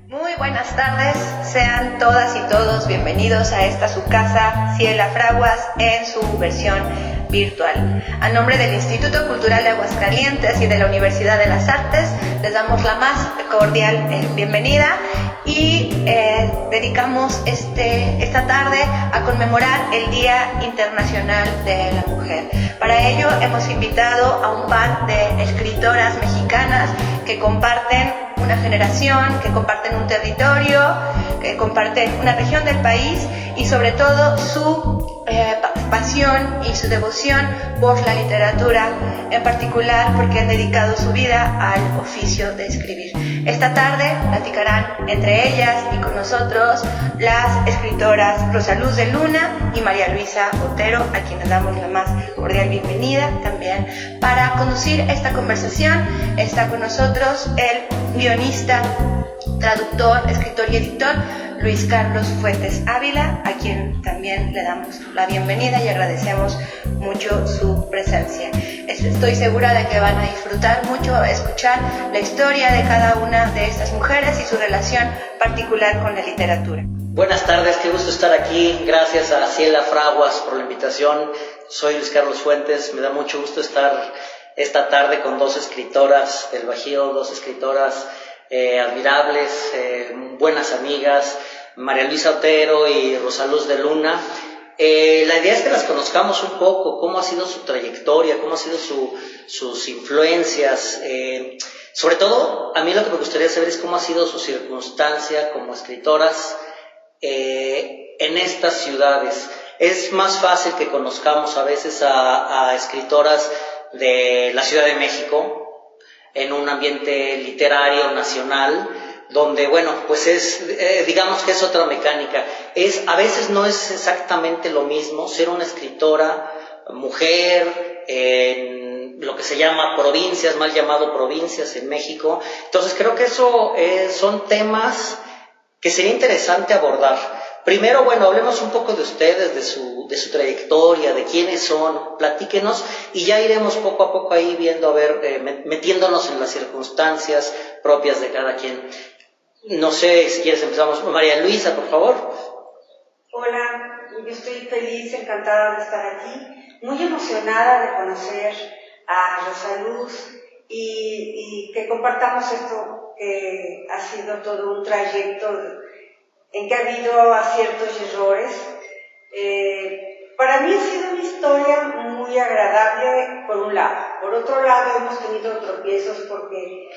Muy buenas tardes, sean todas y todos bienvenidos a esta su casa, Ciela Fraguas, en su versión virtual. A nombre del Instituto Cultural de Aguascalientes y de la Universidad de las Artes, les damos la más cordial bienvenida y dedicamos esta tarde a conmemorar el Día Internacional de la Mujer. Para ello hemos invitado a un par de escritoras mexicanas que comparten una generación, que comparten un territorio, que comparten una región del país y sobre todo su pasión y su devoción por la literatura, en particular porque han dedicado su vida al oficio de escribir. Esta tarde platicarán entre ellas y con nosotros las escritoras Rosa Luz de Luna y María Luisa Otero, a quienes damos la más cordial bienvenida también. Para conducir esta conversación está con nosotros el guionista, traductor, escritor y editor Luis Carlos Fuentes Ávila, a quien también le damos la bienvenida y agradecemos mucho su presencia. Estoy segura de que van a disfrutar mucho escuchar la historia de cada una de estas mujeres y su relación particular con la literatura. Buenas tardes, qué gusto estar aquí. Gracias a Ciela Fraguas por la invitación. Soy Luis Carlos Fuentes, me da mucho gusto estar esta tarde con dos escritoras del Bajío, dos escritoras admirables, buenas amigas, María Luisa Otero y Rosa Luz de Luna. La idea es que las conozcamos un poco, cómo ha sido su trayectoria, cómo han sido sus influencias. Sobre todo, a mí lo que me gustaría saber es cómo ha sido su circunstancia como escritoras en estas ciudades. Es más fácil que conozcamos a veces a escritoras de la Ciudad de México, en un ambiente literario nacional, donde, bueno, pues digamos que es otra mecánica. A veces no es exactamente lo mismo ser una escritora mujer en lo que se llama provincias, mal llamado provincias en México. Entonces creo que eso son temas que sería interesante abordar. Primero, bueno, hablemos un poco de ustedes, de su trayectoria, de quiénes son, platíquenos y ya iremos poco a poco ahí viendo, a ver, metiéndonos en las circunstancias propias de cada quien. No sé si quieres empezamos. María Luisa, por favor. Hola, yo estoy feliz, encantada de estar aquí, muy emocionada de conocer a Rosa Luz y que compartamos esto que ha sido todo un trayecto en que ha habido aciertos y errores. Para mí ha sido una historia muy agradable por un lado. Por otro lado hemos tenido tropiezos porque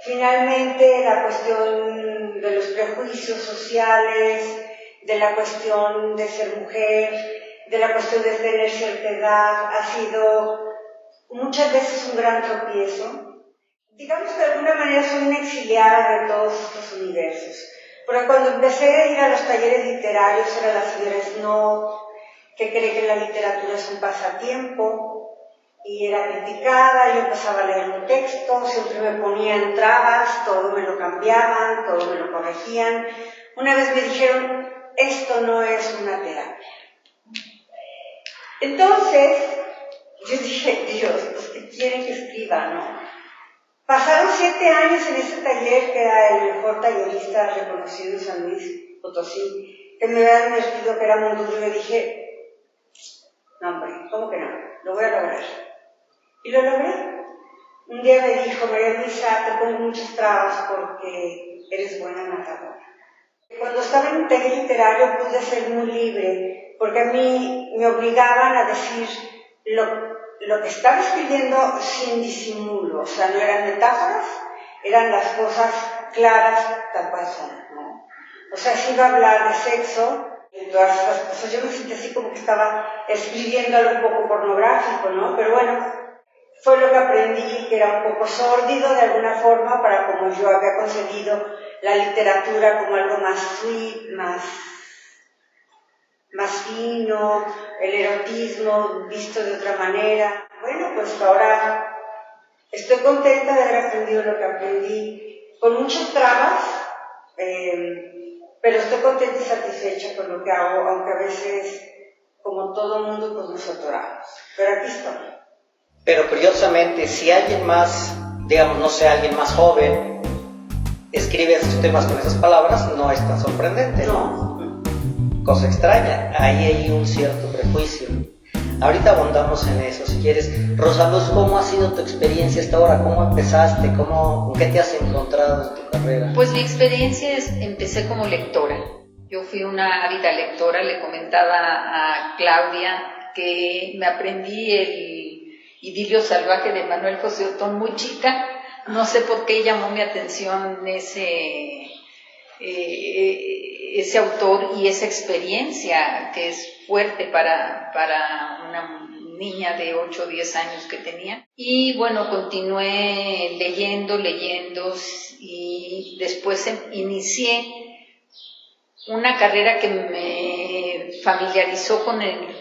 finalmente la cuestión de los prejuicios sociales, de la cuestión de ser mujer, de la cuestión de tener cierta edad, ha sido muchas veces un gran tropiezo. Digamos que de alguna manera soy una exiliada de todos estos universos. Porque cuando empecé a ir a los talleres literarios era la señora Snow, que cree que la literatura es un pasatiempo, y era criticada. Yo empezaba a leer un texto, siempre me ponían trabas, todo me lo cambiaban, todo me lo corregían. Una vez me dijeron, esto no es una terapia. Entonces, yo dije, Dios, pues ¿qué quieren que escriba, no? Pasaron 7 años en ese taller, que era el mejor tallerista reconocido en San Luis Potosí, que me había advertido que era muy duro, y yo dije, no hombre, ¿cómo que no? Lo voy a lograr. Y lo logré. Un día me dijo, María Luisa, te pongo muchas trabas porque eres buena narradora. Cuando estaba en un taller literario pude ser muy libre, porque a mí me obligaban a decir lo que estaba escribiendo sin disimulo. O sea, no eran metáforas, eran las cosas claras tal cual son, ¿no? O sea, si iba a hablar de sexo, de todas estas cosas, yo me sentí así como que estaba escribiendo algo un poco pornográfico, ¿no? Pero bueno, fue lo que aprendí, que era un poco sórdido de alguna forma, para como yo había concebido la literatura como algo más sweet, más fino, el erotismo visto de otra manera. Bueno, pues ahora estoy contenta de haber aprendido lo que aprendí, con muchas trabas, pero estoy contenta y satisfecha con lo que hago, aunque a veces, como todo mundo, pues nos atoramos. Pero aquí estoy. Pero curiosamente, si alguien más, digamos, no sé, alguien más joven, escribe esos temas con esas palabras, no es tan sorprendente, ¿no? Cosa extraña, ahí hay un cierto prejuicio. Ahorita abundamos en eso, si quieres. Rosaluz, ¿cómo ha sido tu experiencia hasta ahora? ¿Cómo empezaste? ¿Con qué te has encontrado en tu carrera? Pues mi experiencia empecé como lectora. Yo fui una ávida lectora, le comentaba a Claudia que me aprendí el Idilio Salvaje de Manuel José Otón muy chica. No sé por qué llamó mi atención ese autor y esa experiencia que es fuerte para una niña de 8 o 10 años que tenía. Y bueno, continué leyendo y después inicié una carrera que me familiarizó con el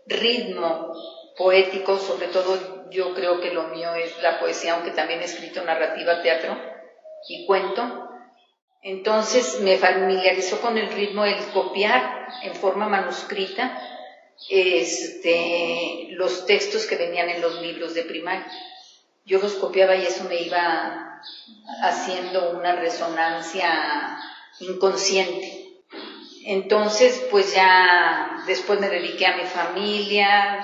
ritmo poético, sobre todo yo creo que lo mío es la poesía, aunque también he escrito narrativa, teatro y cuento. Entonces me familiarizó con el ritmo, el copiar en forma manuscrita los textos que venían en los libros de primaria. Yo los copiaba y eso me iba haciendo una resonancia inconsciente. Entonces, pues ya después me dediqué a mi familia,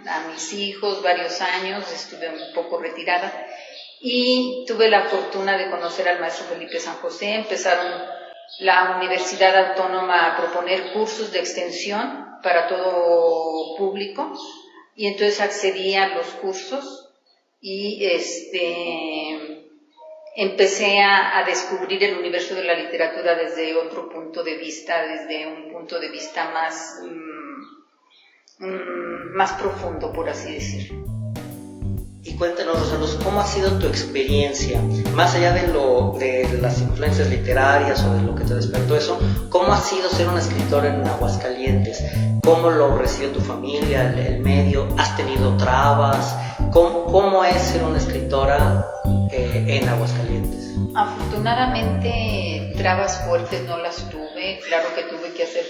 a mis hijos, varios años, estuve un poco retirada y tuve la fortuna de conocer al maestro Felipe San José. Empezaron la Universidad Autónoma a proponer cursos de extensión para todo público y entonces accedí a los cursos y empecé a descubrir el universo de la literatura desde otro punto de vista, desde un punto de vista más profundo, por así decirlo. Y cuéntanos, Rosaluz, ¿cómo ha sido tu experiencia? Más allá de las influencias literarias o de lo que te despertó eso, ¿cómo ha sido ser una escritora en Aguascalientes? ¿Cómo lo recibió tu familia, el medio? ¿Has tenido trabas? ¿Cómo es ser una escritora en Aguascalientes? Afortunadamente, trabas fuertes no las tuve. Claro que tuve que hacer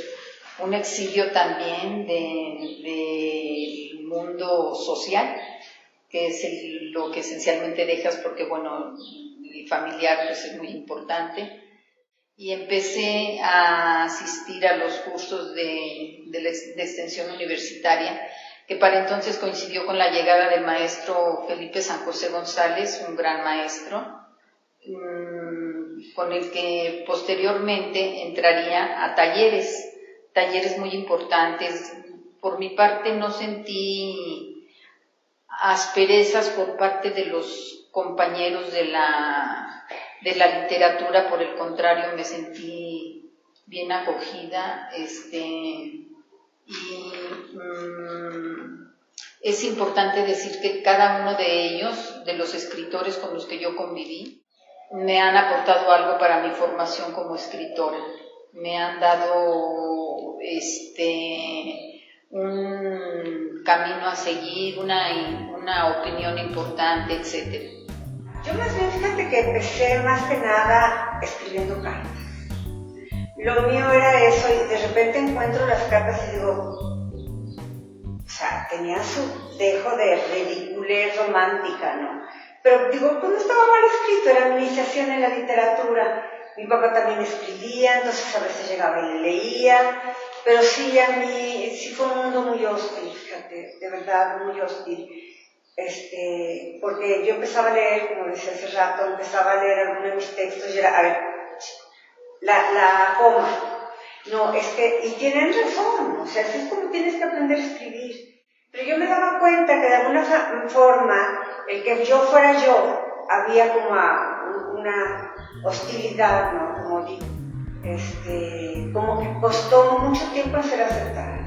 un exilio también del mundo social, que es lo que esencialmente dejas, porque bueno, el familiar pues es muy importante. Y empecé a asistir a los cursos de extensión universitaria, que para entonces coincidió con la llegada del maestro Felipe San José González, un gran maestro, con el que posteriormente entraría a talleres muy importantes. Por mi parte no sentí asperezas por parte de los compañeros de la literatura, por el contrario, me sentí bien acogida, es importante decir que cada uno de ellos, de los escritores con los que yo conviví, me han aportado algo para mi formación como escritora, me han dado un camino a seguir, una opinión importante, etc. Yo más bien, fíjate que empecé más que nada escribiendo cartas. Lo mío era eso y de repente encuentro las cartas y digo, o sea, tenía su dejo de ridiculez romántica, ¿no? Pero digo, pues no estaba mal escrito, era mi iniciación en la literatura. Mi papá también escribía, entonces a veces llegaba y le leía, pero sí, a mí sí fue un mundo muy hostil, fíjate, de verdad muy hostil. Porque yo empezaba a leer, como decía hace rato, empezaba a leer algunos de mis textos y era, a ver, la coma. No, y tienen razón, o sea, así es como tienes que aprender a escribir. Pero yo me daba cuenta que de alguna forma, el que yo fuera yo, había como una hostilidad, ¿no? Como digo, como que costó mucho tiempo en ser aceptada.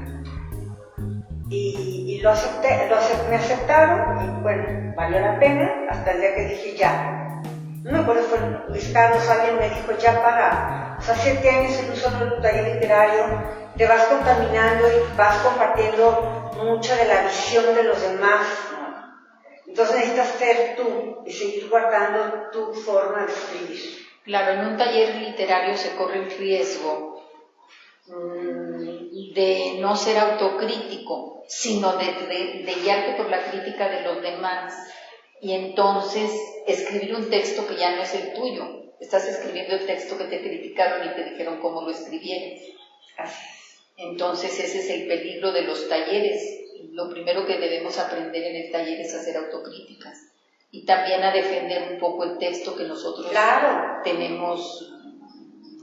Y lo acepté, me aceptaron y bueno, valió la pena hasta el día que dije ya. No me acuerdo, fue Luis Carlos, alguien me dijo ya para, o sea, 7 años en un solo taller literario, te vas contaminando y vas compartiendo mucho de la visión de los demás, ¿no? Entonces necesitas ser tú y seguir guardando tu forma de escribir. Claro, en un taller literario se corre el riesgo de no ser autocrítico, sino de guiarte por la crítica de los demás. y entonces escribir un texto que ya no es el tuyo. Estás escribiendo el texto que te criticaron y te dijeron cómo lo escribieras. Así es. Entonces ese es el peligro de los talleres. Lo primero que debemos aprender en el taller es hacer autocríticas y también a defender un poco el texto que nosotros tenemos.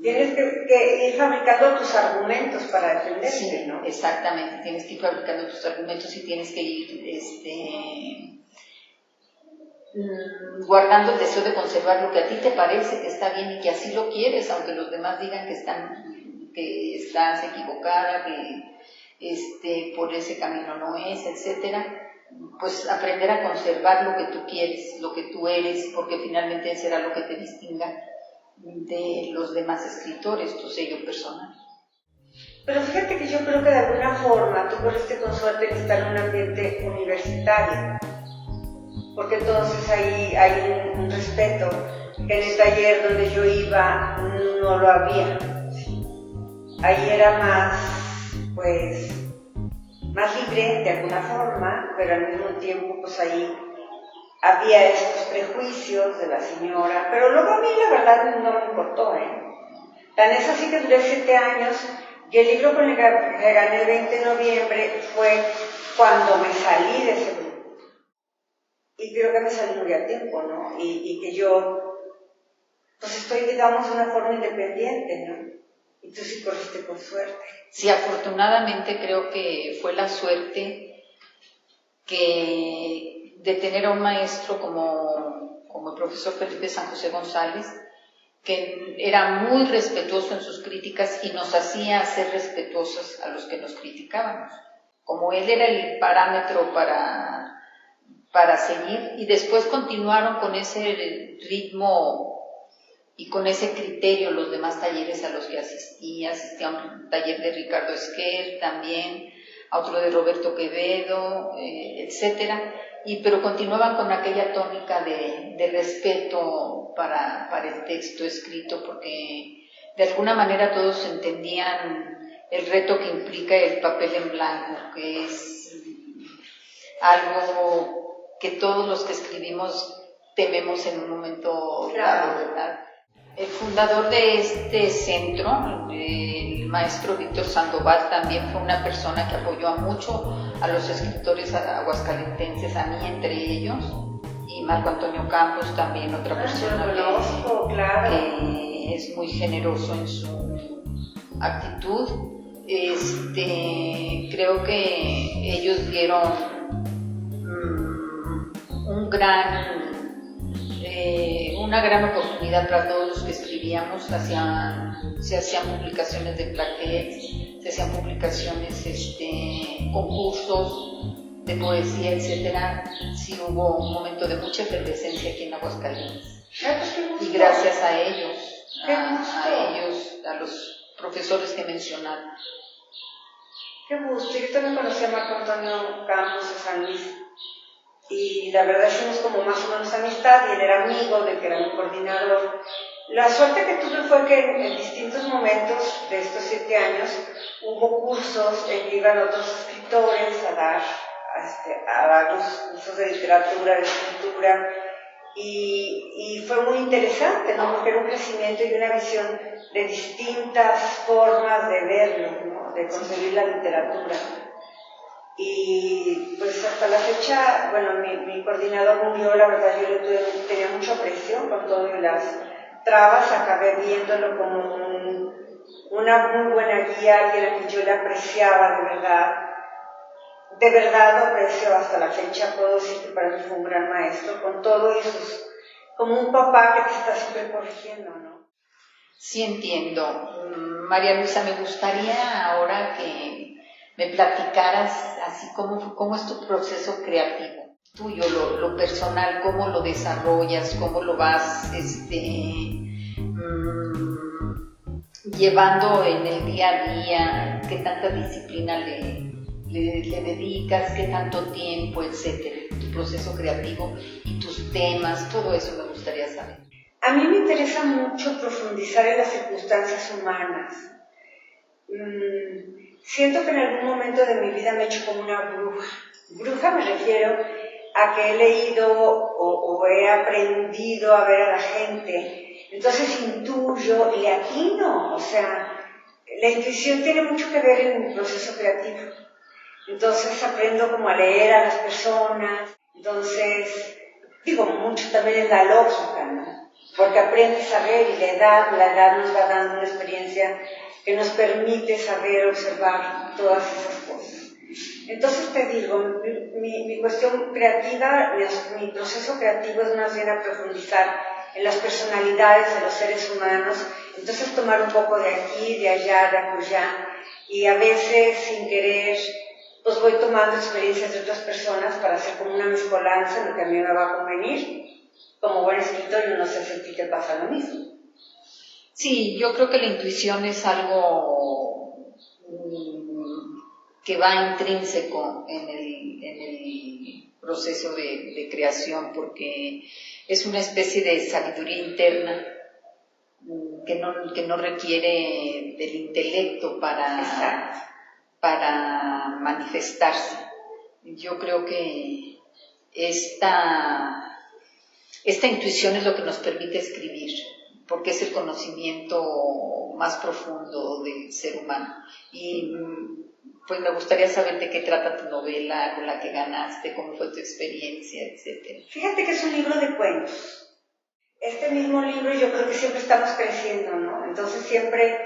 Tienes que ir fabricando tus argumentos para defenderte, sí, ¿no? Exactamente, tienes que ir fabricando tus argumentos y tienes que ir guardando el deseo de conservar lo que a ti te parece que está bien y que así lo quieres, aunque los demás digan que estás equivocada, que por ese camino no es, etcétera. Pues aprender a conservar lo que tú quieres, lo que tú eres, porque finalmente será lo que te distinga de los demás escritores, tu sello personal. Pero fíjate que yo creo que de alguna forma tú corriste con suerte en estar en un ambiente universitario, porque entonces ahí hay un respeto que en el taller donde yo iba no lo había. Ahí era más libre de alguna forma, pero al mismo tiempo pues ahí había estos prejuicios de la señora, pero luego a mí la verdad no me importó, Tan es así que duré 7 años y el libro con el que gané el 20 de noviembre fue cuando me salí de ese grupo. Y creo que me salí muy a tiempo, ¿no? Y que yo pues estoy, digamos, de una forma independiente, ¿no? Y tú sí corriste con suerte. Sí, afortunadamente creo que fue la suerte de tener a un maestro como el profesor Felipe San José González, que era muy respetuoso en sus críticas y nos hacía ser respetuosos a los que nos criticábamos. Como él era el parámetro para seguir, y después continuaron con ese ritmo y con ese criterio los demás talleres a los que asistí a un taller de Ricardo Esquer también, a otro de Roberto Quevedo, etcétera, pero continuaban con aquella tónica de respeto para el texto escrito, porque de alguna manera todos entendían el reto que implica el papel en blanco, que es algo que todos los que escribimos tememos en un momento dado, ¿verdad? El fundador de este centro, el maestro Víctor Sandoval, también fue una persona que apoyó mucho a los escritores aguascalentenses, a mí entre ellos, y Marco Antonio Campos también, otra persona que es muy generoso en su actitud. Creo que ellos dieron una gran oportunidad para todos los que escribíamos. Se hacían publicaciones de plaquettes, se hacían publicaciones, concursos de poesía, etcétera. Sí hubo un momento de mucha efervescencia aquí en Aguascalientes. Y gracias a ellos, a los profesores que mencionaron. Qué gusto. Yo también conocí a Marco Antonio Campos de San Luis. Y la verdad hicimos como más o menos amistad y él era amigo de que era mi coordinador. La suerte que tuve fue que en distintos momentos de estos 7 años hubo cursos en que iban otros escritores a dar los cursos de literatura, de escritura, y fue muy interesante, ¿no? Porque era un crecimiento y una visión de distintas formas de verlo, ¿no? De concebir la literatura. Y pues hasta la fecha, bueno, mi coordinador murió, la verdad yo tenía mucho aprecio con todo y las trabas, acabé viéndolo como una muy buena guía, alguien a quien yo le apreciaba de verdad lo aprecio hasta la fecha, puedo decir que para mí fue un gran maestro, con todo y como un papá que te está siempre corrigiendo, ¿no? Sí, entiendo. María Luisa, me gustaría ahora que me platicaras así cómo es tu proceso creativo, tuyo, lo personal, cómo lo desarrollas, cómo lo vas llevando en el día a día, qué tanta disciplina le dedicas, qué tanto tiempo, etcétera, tu proceso creativo y tus temas, todo eso me gustaría saber. A mí me interesa mucho profundizar en las circunstancias humanas. Siento que en algún momento de mi vida me he hecho como una bruja. Bruja me refiero a que he leído o he aprendido a ver a la gente, entonces intuyo y le atino, o sea, la intuición tiene mucho que ver en mi proceso creativo. Entonces aprendo como a leer a las personas, entonces digo mucho también en la lógica, ¿no? Porque aprendes a ver y la edad nos va dando una experiencia que nos permite saber observar todas esas cosas. Entonces te digo, mi cuestión creativa, mi proceso creativo es más bien a profundizar en las personalidades de los seres humanos, entonces tomar un poco de aquí, de allá, de acullá, y a veces sin querer, pues voy tomando experiencias de otras personas para hacer como una mezcolanza en lo que a mí me va a convenir. Como buen escritor, yo no sé si a ti te pasa lo mismo. Sí, yo creo que la intuición es algo que va intrínseco en el proceso de creación, porque es una especie de sabiduría interna que no requiere del intelecto para manifestarse. Yo creo que esta intuición es lo que nos permite escribir, porque es el conocimiento más profundo del ser humano. Y pues me gustaría saber de qué trata tu novela, con la que ganaste, cómo fue tu experiencia, etcétera. Fíjate que es un libro de cuentos. Este mismo libro yo creo que siempre estamos creciendo, ¿no? Entonces siempre,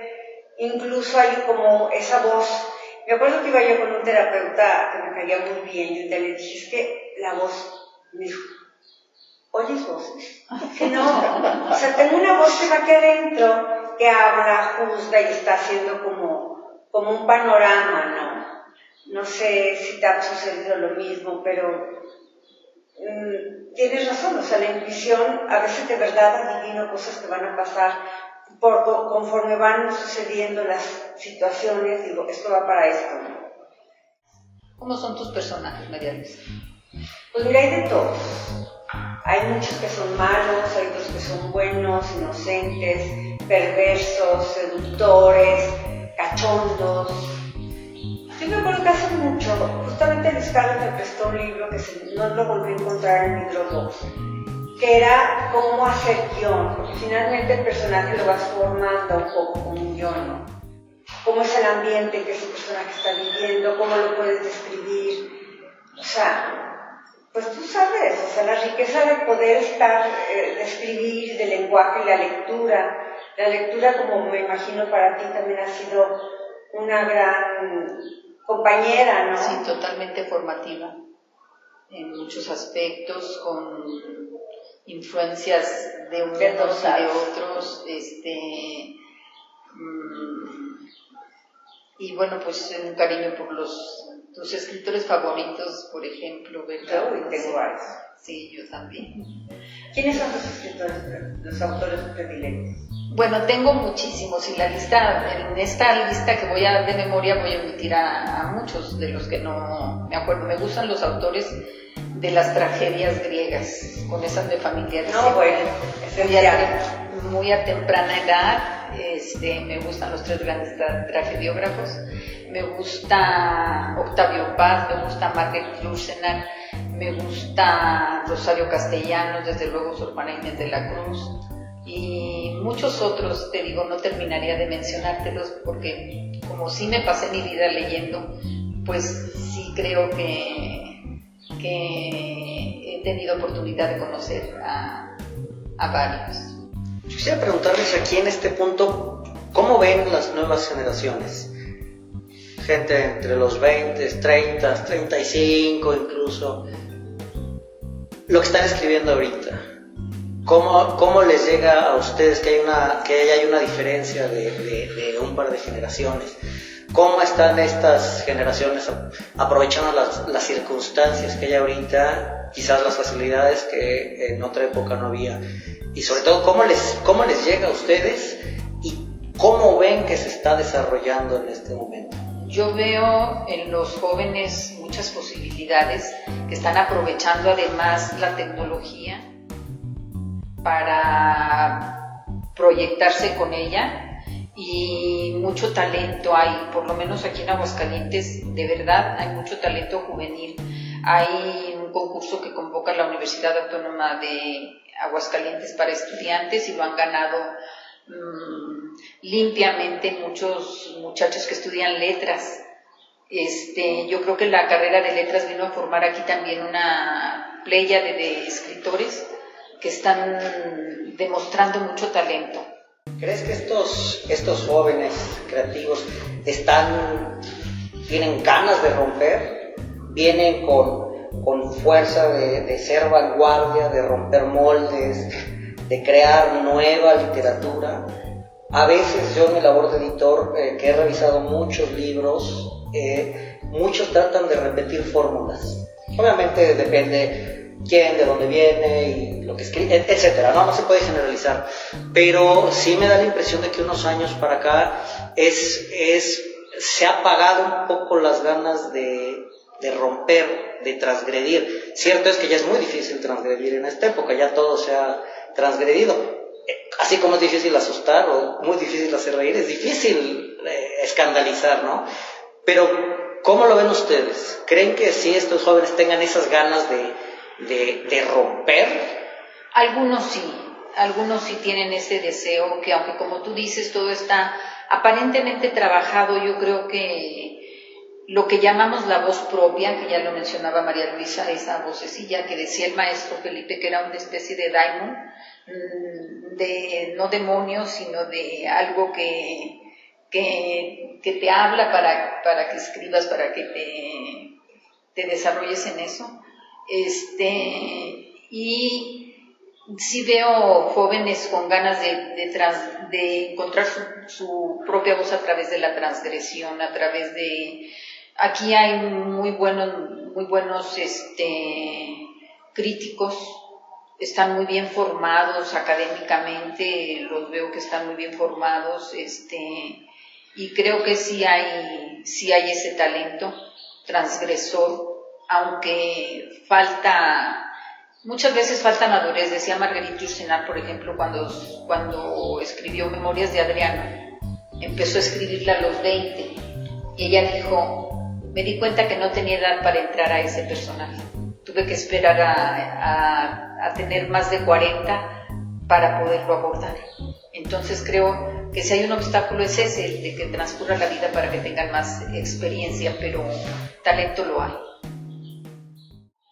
incluso hay como esa voz. Me acuerdo que iba yo con un terapeuta que me caía muy bien y un día le dije, es que la voz, me dijo, ¿oyes voces? Que no, o sea, tengo una voz que va aquí adentro, que habla, juzga y está haciendo como un panorama, ¿no? No sé si te ha sucedido lo mismo, pero tienes razón, o sea, la intuición a veces de verdad adivino cosas que van a pasar conforme van sucediendo las situaciones, digo, esto va para esto, ¿no? ¿Cómo son tus personajes, María Luisa? Pues mira, hay de todos. Hay muchos que son malos, hay otros que son buenos, inocentes, perversos, seductores, cachondos. Yo me acuerdo que hace mucho, justamente Luis Carlos me prestó un libro que no lo volví a encontrar en mi Dropbox, que era cómo hacer guión, porque finalmente el personaje lo vas formando un poco como un guión, ¿no? Cómo es el ambiente que ese personaje está viviendo, cómo lo puedes describir, o sea, pues tú sabes, o sea, la riqueza de poder de escribir, del lenguaje y la lectura como me imagino para ti también ha sido una gran compañera, ¿no? Sí, totalmente formativa, en muchos aspectos, con influencias de unos y de otros, y bueno, pues un cariño por tus escritores favoritos, por ejemplo, ¿verdad? Yo tengo varios. Sí, yo también. ¿Quiénes son tus escritores, los autores predilectos? Bueno, tengo muchísimos y en esta lista que voy a dar de memoria voy a omitir a muchos de los que no me acuerdo. Me gustan los autores de las tragedias griegas, con esas de familiares. No, bueno, muy a temprana edad. Me gustan los 3 grandes tragediógrafos. Me gusta Octavio Paz, me gusta Marguerite Yourcenar, me gusta Rosario Castellanos, desde luego Sor Juana Inés de la Cruz. Y muchos otros, te digo, no terminaría de mencionártelos porque como sí me pasé mi vida leyendo, pues sí creo que he tenido oportunidad de conocer a varios. Yo quisiera preguntarles aquí en este punto, ¿cómo ven las nuevas generaciones? Gente entre los 20, 30, 35 incluso, lo que están escribiendo ahorita. ¿Cómo les llega a ustedes que hay una diferencia de un par de generaciones? ¿Cómo están estas generaciones aprovechando las circunstancias que hay ahorita, quizás las facilidades que en otra época no había? Y sobre todo, ¿cómo les llega a ustedes y cómo ven que se está desarrollando en este momento? Yo veo en los jóvenes muchas posibilidades que están aprovechando además la tecnología para proyectarse con ella, y mucho talento hay, por lo menos aquí en Aguascalientes, de verdad hay mucho talento juvenil. Hay un concurso que convoca la Universidad Autónoma de Aguascalientes para estudiantes y lo han ganado limpiamente muchos muchachos que estudian letras. Yo creo que la carrera de letras vino a formar aquí también una pléyade de escritores que están demostrando mucho talento. ¿Crees que estos jóvenes creativos tienen ganas de romper? ¿Vienen con fuerza de ser vanguardia, de romper moldes, de crear nueva literatura? A veces yo en mi labor de editor, que he revisado muchos libros, muchos tratan de repetir fórmulas. Obviamente depende quién, de dónde viene y lo que escribe, etcétera, no se puede generalizar, pero sí me da la impresión de que unos años para acá se ha apagado un poco las ganas de romper, de transgredir. Cierto es que ya es muy difícil transgredir en esta época, ya todo se ha transgredido, así como es difícil asustar o muy difícil hacer reír, es difícil escandalizar, ¿no? Pero ¿cómo lo ven ustedes? ¿Creen que sí estos jóvenes tengan esas ganas de romper? Algunos sí tienen ese deseo, que aunque como tú dices todo está aparentemente trabajado, yo creo que lo que llamamos la voz propia, que ya lo mencionaba María Luisa, esa vocecilla que decía el maestro Felipe, que era una especie de daimon, no demonio, sino de algo que te habla para que escribas, para que te desarrolles en eso. Y sí veo jóvenes con ganas de encontrar su propia voz a través de la transgresión, a través de... Aquí hay muy buenos críticos, están muy bien formados académicamente, los veo que están muy bien formados, y creo que sí hay ese talento transgresor, aunque muchas veces falta madurez. Decía Marguerite Yourcenar, por ejemplo, cuando escribió Memorias de Adriano, empezó a escribirla a los 20, y ella dijo: me di cuenta que no tenía edad para entrar a ese personaje, tuve que esperar a tener más de 40 para poderlo abordar. Entonces creo que si hay un obstáculo es ese, el de que transcurra la vida para que tengan más experiencia, pero talento lo hay.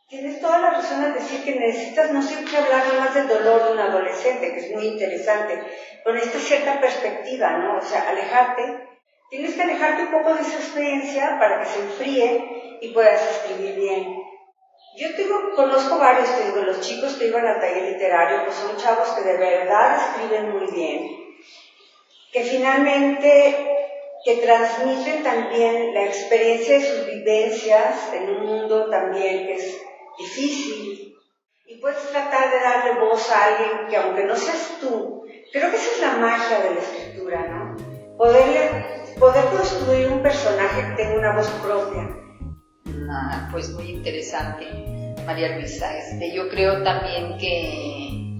Tienes toda la razón al decir que necesitas no siempre hablar más del dolor de un adolescente, que es muy interesante, con esta cierta perspectiva, ¿no? O sea, tienes que alejarte un poco de esa experiencia para que se enfríe y puedas escribir bien. Yo conozco varios, los chicos que iban al taller literario, pues son chavos que de verdad escriben muy bien, que finalmente que transmiten también la experiencia de sus vivencias en un mundo también que es difícil, y puedes tratar de darle voz a alguien que aunque no seas tú, creo que esa es la magia de la escritura, ¿no? Poder construir un personaje que tenga una voz propia. Pues muy interesante, María Luisa. Yo creo también que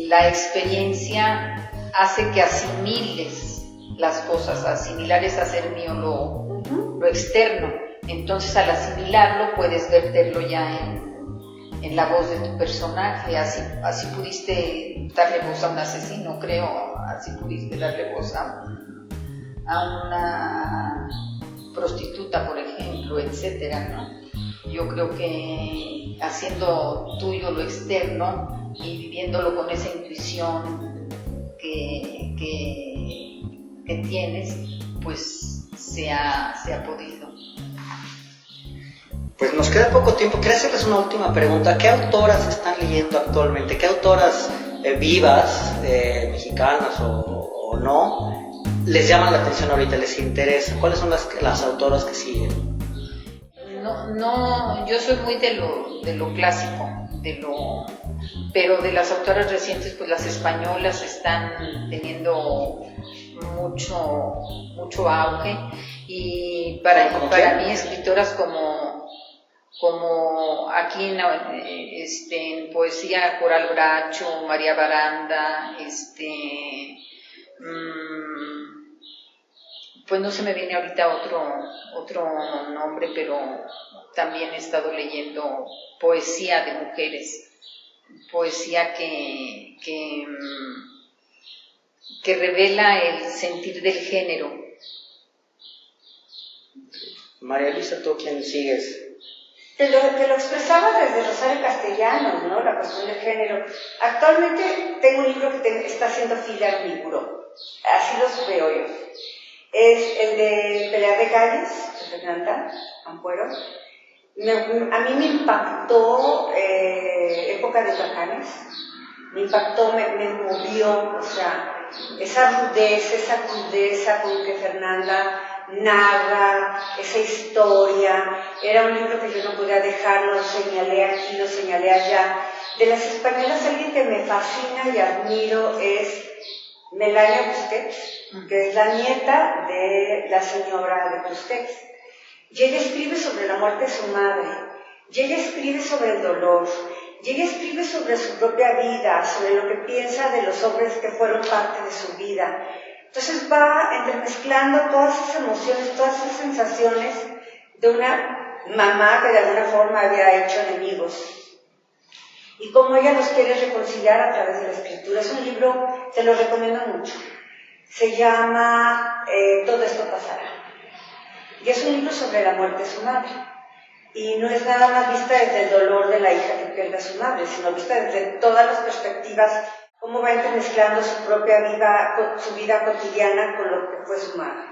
la experiencia hace que asimiles las cosas. Asimilar es hacer mío lo externo. Entonces, al asimilarlo, puedes verterlo ya en la voz de tu personaje. Así pudiste darle voz a un asesino, creo. Así pudiste darle voz a una prostituta, por ejemplo, etcétera, ¿no? Yo creo que haciendo tuyo lo externo y viviéndolo con esa intuición que tienes, pues se ha podido. Pues nos queda poco tiempo. Quería hacerles una última pregunta. ¿Qué autoras están leyendo actualmente? ¿Qué autoras vivas, mexicanas o no, les llaman la atención ahorita, les interesa? ¿Cuáles son las autoras que siguen? No, yo soy muy de lo clásico, pero de las autoras recientes, pues las españolas están teniendo mucho auge, y para mí escritoras como aquí en poesía, Coral Bracho, María Baranda, pues no se me viene ahorita otro nombre, pero también he estado leyendo poesía de mujeres, poesía que revela el sentir del género. María Luisa, ¿tú quién sigues? Te lo expresaba desde Rosario Castellanos, ¿no? La cuestión del género. Actualmente tengo un libro que está haciendo fila en mi buró. Así los veo yo. Es el de Pelear de Calles, de Fernanda Ampuero. A mí me impactó Época de Huracanes. Me impactó, me movió, o sea, esa crudeza con que Fernanda narra esa historia. Era un libro que yo no podía dejar, lo señalé aquí, lo señalé allá. De las españolas, alguien que me fascina y admiro es Melania Busquets, que es la nieta de la señora de Busquets. Y ella escribe sobre la muerte de su madre, y ella escribe sobre el dolor, y ella escribe sobre su propia vida, sobre lo que piensa de los hombres que fueron parte de su vida. Entonces va entremezclando todas esas emociones, todas esas sensaciones de una mamá que de alguna forma había hecho enemigos. Y cómo ella los quiere reconciliar a través de la escritura. Es un libro, te lo recomiendo mucho. Se llama Todo esto pasará. Y es un libro sobre la muerte de su madre. Y no es nada más vista desde el dolor de la hija que pierde a su madre, sino vista desde todas las perspectivas, cómo va entremezclando su propia vida, su vida cotidiana con lo que fue su madre.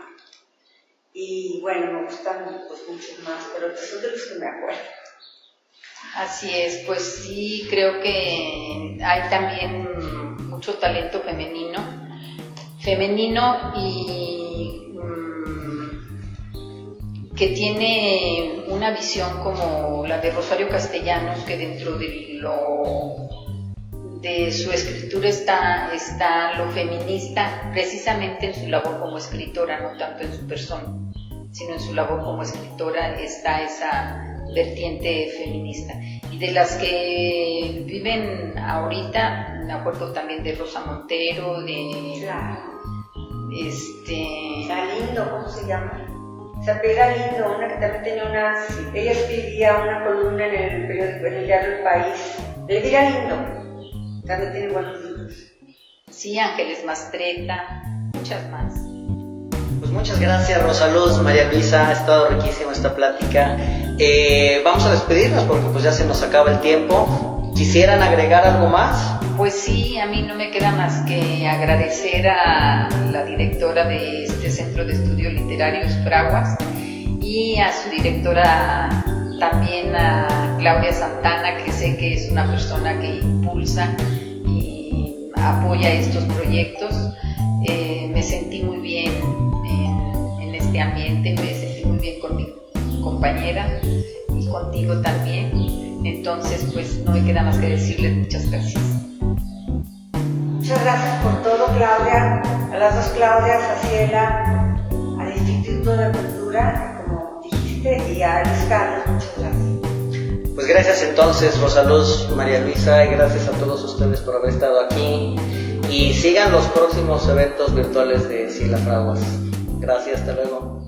Y bueno, me gustan pues muchos más, pero son de los que me acuerdo. Así es, pues sí, creo que hay también mucho talento femenino y que tiene una visión como la de Rosario Castellanos, que dentro de su escritura está lo feminista, precisamente en su labor como escritora, no tanto en su persona, sino en su labor como escritora está esa vertiente feminista. Y de las que viven ahorita, me acuerdo también de Rosa Montero, de Galindo, ¿cómo se llama? Se apellida Lindo, una que también tenía ella escribía una columna en el periódico, en el diario El País. Elvira Lindo, también tiene buenos libros. Sí, Ángeles Mastreta, muchas más. Pues muchas gracias, Rosaluz, María Luisa, ha estado riquísima esta plática. Vamos a despedirnos porque pues ya se nos acaba el tiempo. ¿Quisieran agregar algo más? Pues sí, a mí no me queda más que agradecer a la directora de este Centro de Estudios Literarios Fraguas y a su directora también, a Claudia Santana, que sé que es una persona que impulsa y apoya estos proyectos. Me sentí muy bien en este ambiente, me sentí muy bien con mi compañera y contigo también. Entonces, pues no me queda más que decirles muchas gracias. Muchas gracias por todo, Claudia, a las dos Claudias, a Ciela, al Instituto de Cultura, como dijiste, y a Luis Carlos, muchas gracias. Pues gracias entonces, Rosaluz, María Luisa, y gracias a todos ustedes por haber estado aquí. Y sigan los próximos eventos virtuales de Ciela Fraguas. Gracias, hasta luego.